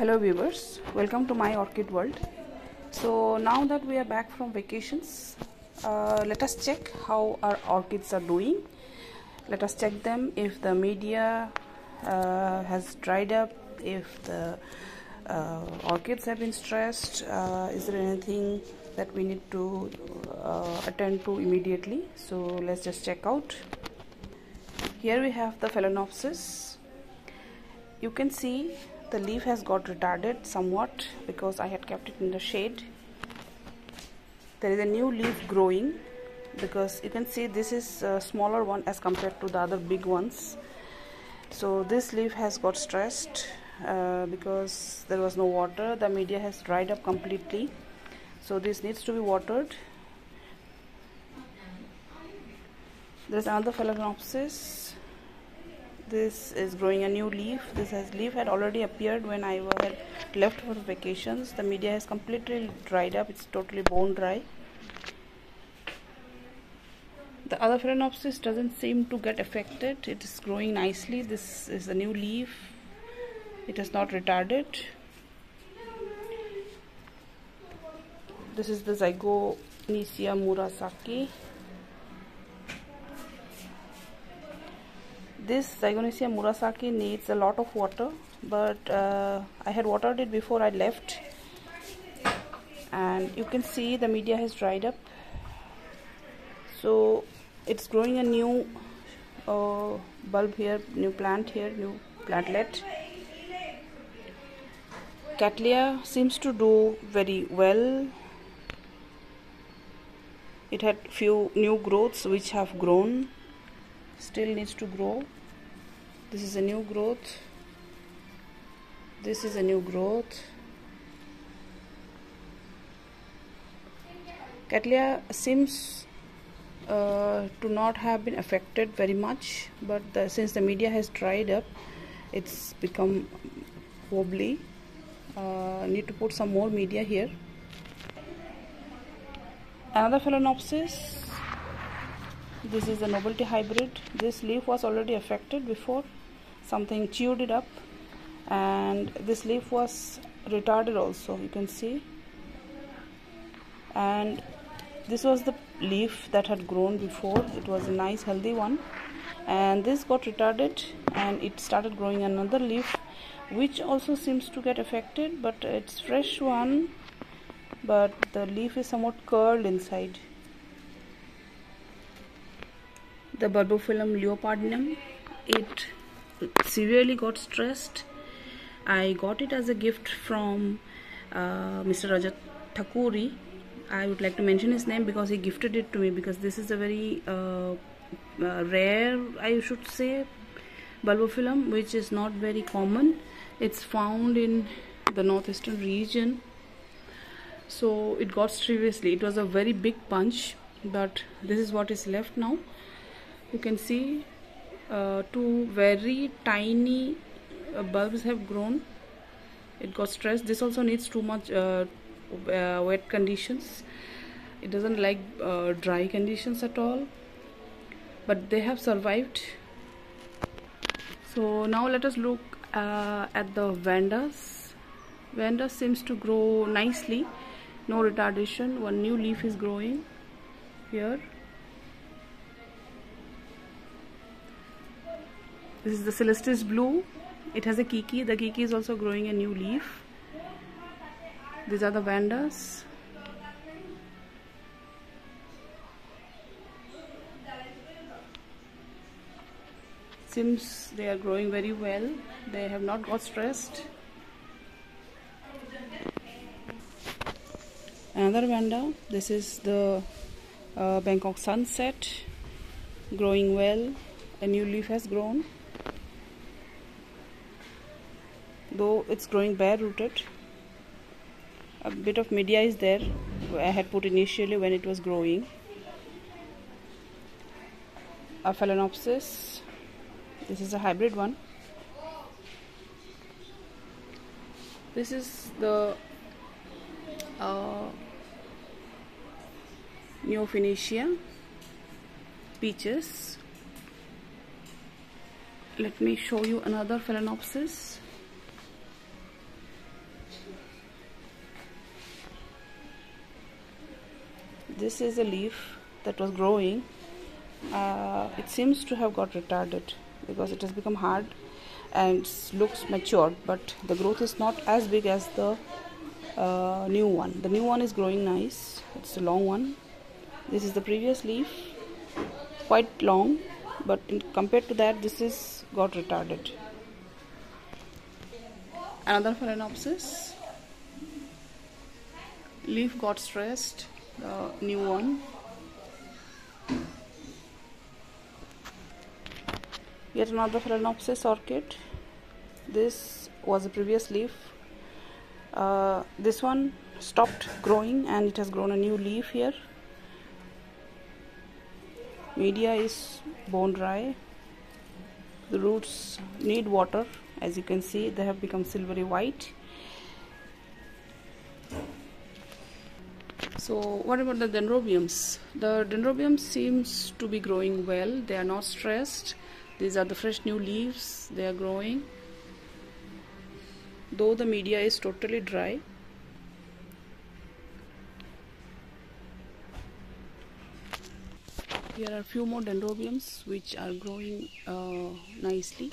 Hello viewers, welcome to my orchid world. So now that we are back from vacations, let us check how our orchids are doing. Let us check them if the media has dried up, if the orchids have been stressed, is there anything that we need to attend to immediately. So let's just check out. Here we have the phalaenopsis. You can see the leaf has got retarded somewhat because I had kept it in the shade. There is a new leaf growing because you can see this is a smaller one as compared to the other big ones. So this leaf has got stressed because there was no water. The media has dried up completely, so this needs to be watered. There's another phalaenopsis. This is growing a new leaf. This leaf had already appeared when I had left for vacations. The media has completely dried up. It's totally bone dry. The other phalaenopsis doesn't seem to get affected. It is growing nicely. This is a new leaf. It is not retarded. This is the Zygonosia murasaki. This Zygonosia murasaki needs a lot of water, but I had watered it before I left, and you can see the media has dried up. So it's growing a new bulb here, new plant here, new plantlet. Cateleya seems to do very well. It had few new growths which have grown, still needs to grow. This is a new growth. This is a new growth. Cateleya seems to not have been affected very much, but since the media has dried up, it's become wobbly. Need to put some more media here. Another phalaenopsis. This is a novelty hybrid. This leaf was already affected before. Something chewed it up, and this leaf was retarded also, you can see. And this was the leaf that had grown before. It was a nice healthy one, and this got retarded and it started growing another leaf which also seems to get affected, but it's fresh one, but the leaf is somewhat curled inside. The Bulbophyllum leopardinum, it severely got stressed. I got it as a gift from Mr. Rajat Thakuri. I would like to mention his name because he gifted it to me, because this is a very rare, I should say, Bulbophyllum, which is not very common. It's found in the northeastern region. So it got seriously. It was a very big bunch, but this is what is left now. You can see two very tiny bulbs have grown. It got stressed. This also needs too much wet conditions. It doesn't like dry conditions at all, but they have survived. So now let us look at the vandas. Vanda seems to grow nicely, no retardation. One new leaf is growing here. This is the Celestis blue. It has a kiki. The kiki is also growing a new leaf. These are the vandas. Seems they are growing very well. They have not got stressed. Another vanda. This is the Bangkok sunset, growing well. A new leaf has grown, though it's growing bare rooted. A bit of media is there I had put initially when it was growing. A phalaenopsis. This is a hybrid one. This is the Neophoenicia peaches. Let me show you another phalaenopsis. this is a leaf that was growing. It seems to have got retarded because it has become hard and looks matured, but the growth is not as big as the new one. The new one is growing nice. It's a long one. This is the previous leaf, quite long, but compared to that, this is got retarded. Another phalaenopsis. Leaf got stressed. The new one. Yet another phalaenopsis orchid. This was a previous leaf. This one stopped growing and it has grown a new leaf here. Media is bone dry. The roots need water. As you can see, they have become silvery white. So what about the dendrobiums? The dendrobium seems to be growing well. They are not stressed. These are the fresh new leaves. They are growing. Though the media is totally dry. Here are a few more dendrobiums which are growing nicely.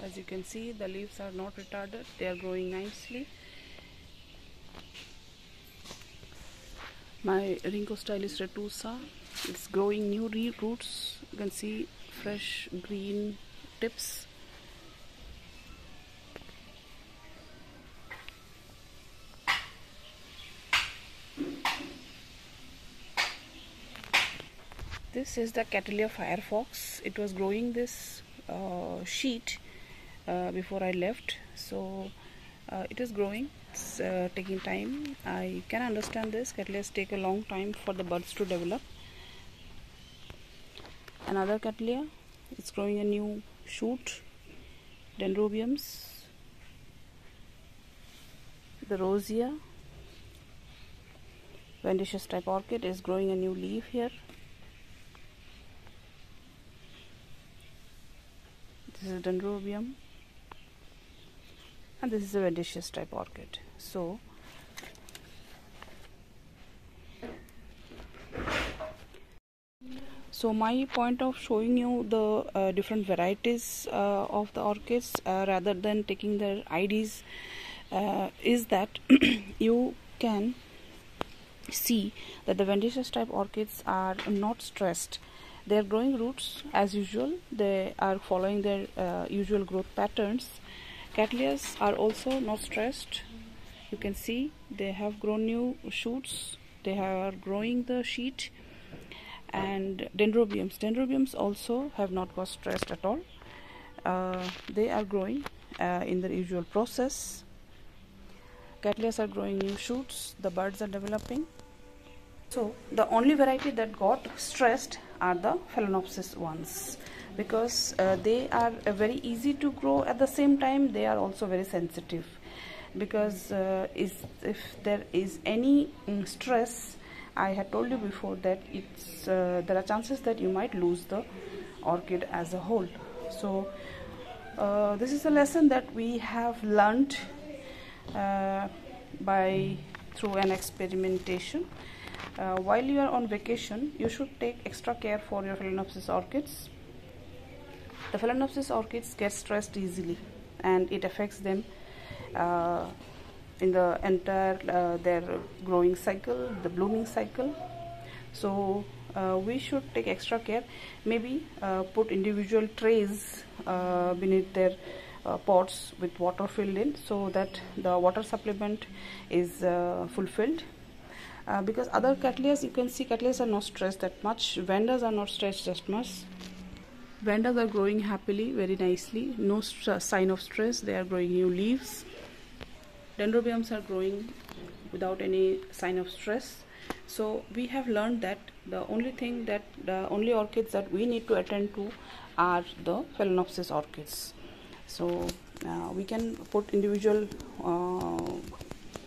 As you can see, the leaves are not retarded. They are growing nicely. My Rhincostylis retusa, it's growing new roots. You can see fresh green tips. This is the Cateleya firefox. It was growing this sheet before I left, so it is growing. It's taking time. I can understand this. Cattleyas take a long time for the buds to develop. Another Cateleya, it's growing a new shoot. Dendrobiums, the rosea, Vandaceous type orchid is growing a new leaf here. This is dendrobium, and this is a Vandaceous type orchid. So my point of showing you the different varieties of the orchids rather than taking their IDs is that you can see that the Vandaceous type orchids are not stressed. They are growing roots as usual. They are following their usual growth patterns. Cattleyas are also not stressed. You can see they have grown new shoots. They are growing the sheet. And dendrobiums also have not got stressed at all. They are growing in the usual process. Cattleyas are growing new shoots. The buds are developing. So the only variety that got stressed are the phalaenopsis ones, because they are very easy to grow. At the same time, they are also very sensitive, because if there is any stress, I had told you before that there are chances that you might lose the orchid as a whole. So this is a lesson that we have learned through an experimentation. While you are on vacation, you should take extra care for your phalaenopsis orchids. The phalaenopsis orchids get stressed easily, and it affects them in the entire their growing cycle, the blooming cycle. So we should take extra care. Maybe put individual trays beneath their pots with water filled in, so that the water supplement is fulfilled. Because other cattleyas, you can see cattleyas are not stressed that much. Vandas are not stressed that much. Vandas are growing happily, very nicely. No sign of stress. They are growing new leaves. Dendrobiums are growing without any sign of stress. So we have learned that the only orchids that we need to attend to are the phalaenopsis orchids. So we can put individual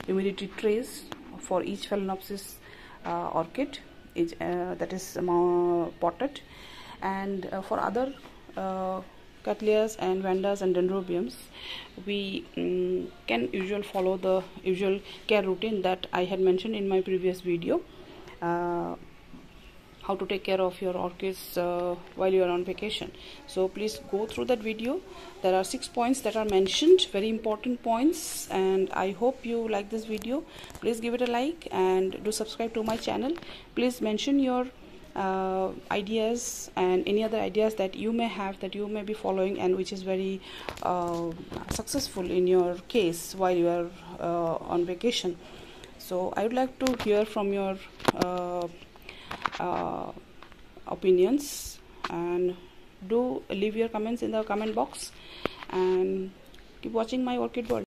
humidity trays for each phalaenopsis orchid that is potted, and for other cattleyas and vandas and dendrobiums, we can usually follow the usual care routine that I had mentioned in my previous video, how to take care of your orchids while you are on vacation. So please go through that video. There are 6 points that are mentioned, very important points, and I hope you like this video. Please give it a like and do subscribe to my channel. Please mention your ideas and any other ideas that you may have, that you may be following, and which is very successful in your case while you are on vacation. So I would like to hear from your opinions, and do leave your comments in the comment box, and keep watching my Orchid World.